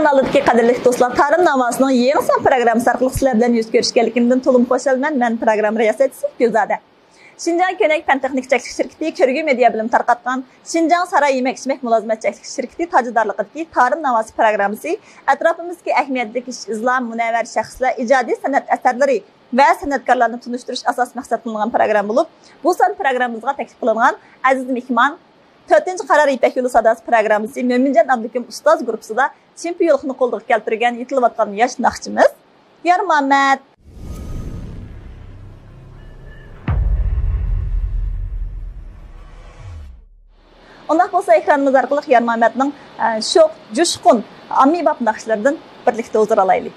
kanalındaki qadirli dostlar, Tarım Namasının yeni son programı arqılıq sizlər bilan yüz görüşkənligimdən tolum xoşalman. Mən proqram riyasətçisi Gülzadə. Şinjan Könek Fən Texnik Çəklik şirkəti Körgü media bilim tarqatqan Şinjan Saray Yemək İçmək Mülazimət Çəklik şirkəti tacidarlığıdakı Tarım Naması proqramısı ətrafımızdakı əhəmiyyətli İslam münəvvər şəxslər icadi sənət əsərləri və sənətkarlarını tunuşturuş əsas məqsədlənən proqram olub. Bu son proqramımızğa təklif qılınan əziz mehman 4-cü Qarar İpək Yolu Sadası proqramısı Mömincan Abdülkim Ustaz qrupusida çempionluqni qo'lga keltirgan yetilayotgan yosh naqshimiz Yor Muhammad. Undaq bo'lsa ekranımız orqali Yor Muhammadning sho'x, jo'shqin, ommabop naqshlaridan birlikda o'zir olaylik.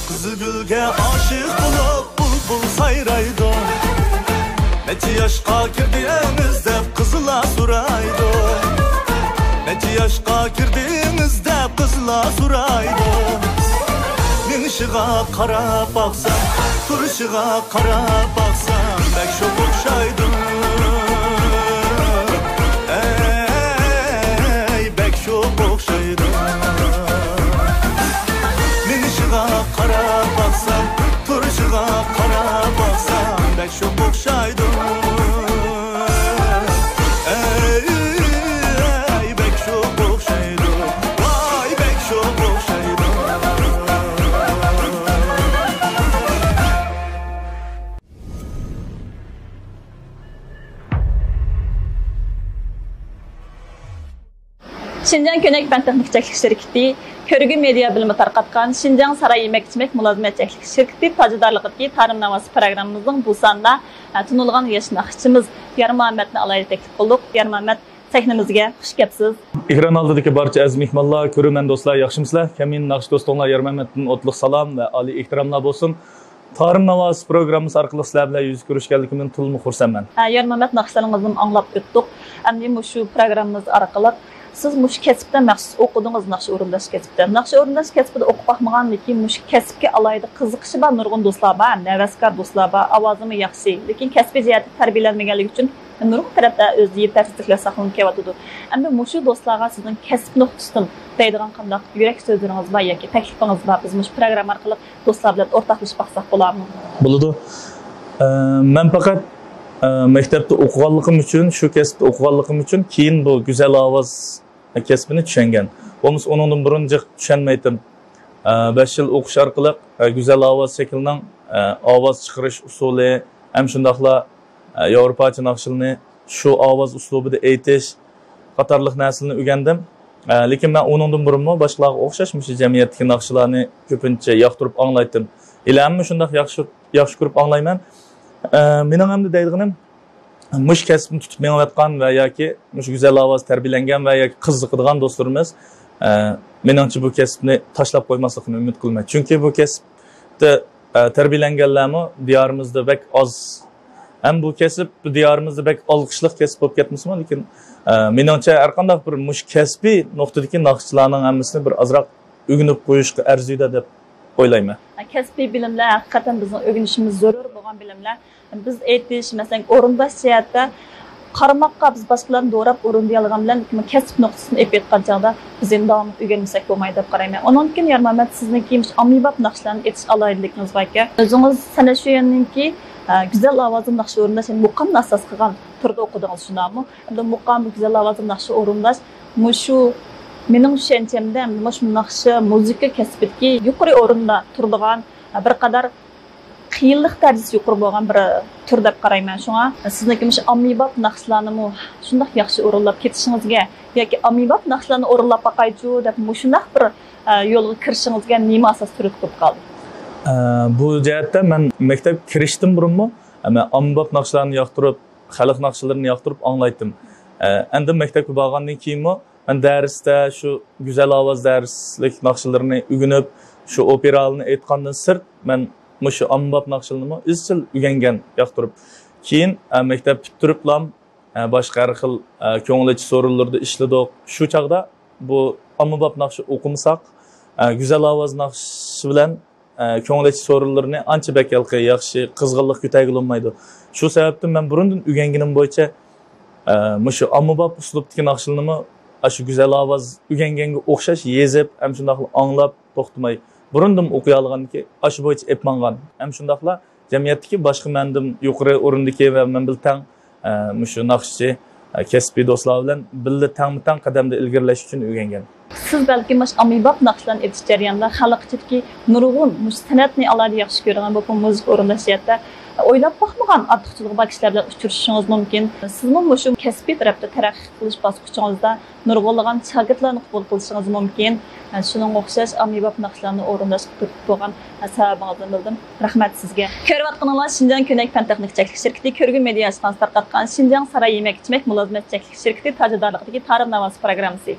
Kızılgülge aşık Neçe yaşqa kirdiniz deb qizlar so'raydi. Neçe yaşqa kirdiniz deb qizlar so'raydi. Minishig'a qarab baqsam, turishig'a qarab baqsam, bek sho'q o'xshaydi. Ey, bek sho'q o'xshaydi. Minishig'a qarab baqsam, turishig'a qarab baqsam, bek sho'q o'xshaydi. Ey, bek sho'q o'xshaydi. Voy, bek sho'q o'xshaydi. Şinjan Könek Fen Texnik Çeklik Şirketi, Körgü Media Bilimi tarqatqan Şinjan Saray Yemek-içmek Mulazimet Çeklik Şirketi tajdorligidagi Tarım Navası programımızın bu sanda tunulgan yaş naqshchimiz Yarmametni alayda teklif qildik. Yarmamet, sahnamizga xush kelibsiz. Ekran oldidagi barcha aziz mehmonlar, ko'rman do'stlar, yaxshimisizlar? Kamin naqsh do'stlar, Yarmametdan o'tliq salom va oliy ehtiromlar bo'lsin. Tarım Navası programımız orqali sizlar bilan yuz ko'rishganligimdan to'liq xursandman. Yarmamet naqshlaringizni anglab o'tdik. Endi shu programmamiz orqali siz mush kasbda maxsus o'qidingiz, naqsh o'rinlash kasbida. Naqsh o'rinlash kasbida o'qib baxmagan, lekin mush kasbga alayda qiziqishi bor nurg'un do'stlar bor, navaskor do'stlar bor, ovozimi yaxshi, lekin kasbiy jihatda tarbiyalanmaganligi uchun nurg'un tarafda o'z yetarliliklar saqlanib kelyotdi. Endi mush do'stlarga sizning kasb nuqtasidan deydigan qanday yurak so'zlaringiz bor yoki taklifingiz bor, biz mush program orqali do'stlar bilan o'rtoqlashib baqsak bo'ladimi? Bo'ladi. Men faqat maktabda o'qiganligim uchun, shu kasbda o'qiganligim uchun keyin bu go'zal ovoz kasbini tushungan. Bo'lmasa uningdan burun tushunmaydim. 5 yil o'qish orqali go'zal ovoz shaklining ovoz chiqarish usuli, ham shundaqla Yevropacha naqshlarni shu ovoz uslubida aytish qatorliq narsalarni o'rgandim. Lekin men uningdan burunmi boshqalarga o'xshash shu jamiyatdagi naqshlarni ko'pincha yoqtirib anglaydim. Ilammi shundaq yaxshi ko'rib anglayman. Mening ham deydiganim mush kasbni tutib menayotgan va yoki mush go'zal ovoz tarbiyalangan va yoki qiziqadigan do'stlarimiz meningcha bu kasbni tashlab qo'ymaslikni umid qilaman. Chunki bu kasbda tarbiyalanganlarmi diyorimizda bek oz. Ham bu kasb diyorimizda bek olqishliq kasb bo'lib ketmasmi? Lekin meningcha har qanday bir mush kasbiy nuqtadagi naqshchilarning hammasini bir azroq o'rganib qo'yishga arziydi deb o'ylayman. Kasbiy bilimlar haqiqatan bizning o'rganishimiz zarur bo'lgan bilimlar. Biz aytish, masalan, o'rindash jihatda qaramoqqa biz boshqalarni do'rab o'rinday olgan bilan kasb nuqtasini aytgan chog'da biz endi davom o'rganmasak bo'lmaydi deb qarayman. Ondan keyin Yarmamet sizniki ommabop naqshlarni aytish alohidaligingiz bor ekan. O'zingiz sana shu yerninki go'zal ovozli naqsh o'rindash, muqamni asos qilgan turda o'qidingiz shundaqmi? Endi muqam go'zal ovozli naqsh o'rindash shu mening tushunchimda shu naqshi muzika kasbidagi yuqori o'rinda turadigan bir qadar qiyinlik darajasi yuqori bo'lgan bir tur deb qarayman. Shunga sizniki shu ommabop naqshlarni shunday yaxshi o'rinlab ketishingizga yoki ommabop naqshlarni o'rinlab baqaychu deb shunday bir yo'lga kirishingizga nima asos turib qoldi? Bu jihatda men maktab kirishdim burunmi, men ommabop naqshlarni yoqtirib, xalq naqshlarini yoqtirib anglaydim. Endi maktabga borgandan keyinmi men darsda shu go'zal ovoz darslik naqshlarini o'rganib, shu operalni aytgandan sirt men shu ommabop naqshlarni izchil o'rgangan yoqtirib. Keyin maktab bitiriblam boshqa har xil ko'ngilchi so'rinlarda ishladik. Shu chaqda bu ommabop naqsh o'qimasak, go'zal ovoz naqshi bilan ko'ngilchi so'rinlarni ancha bakalqi yaxshi qizg'inlik ko'tarib olmaydi. Shu sababdan men burundan o'rganganim bo'yicha shu ommabop uslubdagi naqshlarni shu go'zal ovoz o'rganganga o'xshash yezib, ham shunday anglab to'xtamay burundim o'qiy olganki, shu bo'yicha epmangan. Ham shundaqla jamiyatdagi boshqa mendim yuqori o'rindagi va men bil tang shu naqshchi kasbiy do'stlar bilan birga tang qadamda ilgirlash uchun o'rgangan. Siz balki ommabop naqshlarni aytish jarayonida xalqchilikki nurg'un san'atni alohida yaxshi ko'rgan bu muzika o'rinlash jihatda o'ylab baxmagan ortiqchiligi bor kishilar bilan uchrashishingiz mumkin. Sizning shu kasbiy tarafda taraqqiy qilish bosqichingizda nurg'unlagan shogirdlarni qabul qilishingiz mumkin. Shuning o'xshash ommabop naqshlarni o'rinlashga turib bo'lgan sababingizni bildim. Rahmat sizga. Ko'rayotganinglar Şinjan Könek Fen Texnik Çeklik Şirketi Körgü Media Ajansı tarqatgan Şinjan Saray Yemek-içmek Mulazimet Çeklik Şirketi tajdorligidagi Tarım Navası programmasi.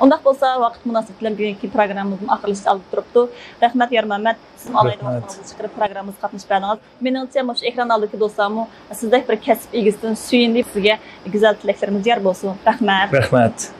Undaq bo'lsa, vaqt munosabati bilan bugungi programmamizni oxirlashga olib turibdi. Rahmat Yarmamet, siz alayda vaqtingizni chiqarib programmamizga qatnashib berdingiz. Meningcha şu ekran aldaki dostlarımı sizdek bir kesip ilgisinden süyin deyip sizge güzel tileklerimiz yer bolsun. Rahmet. Rahmet.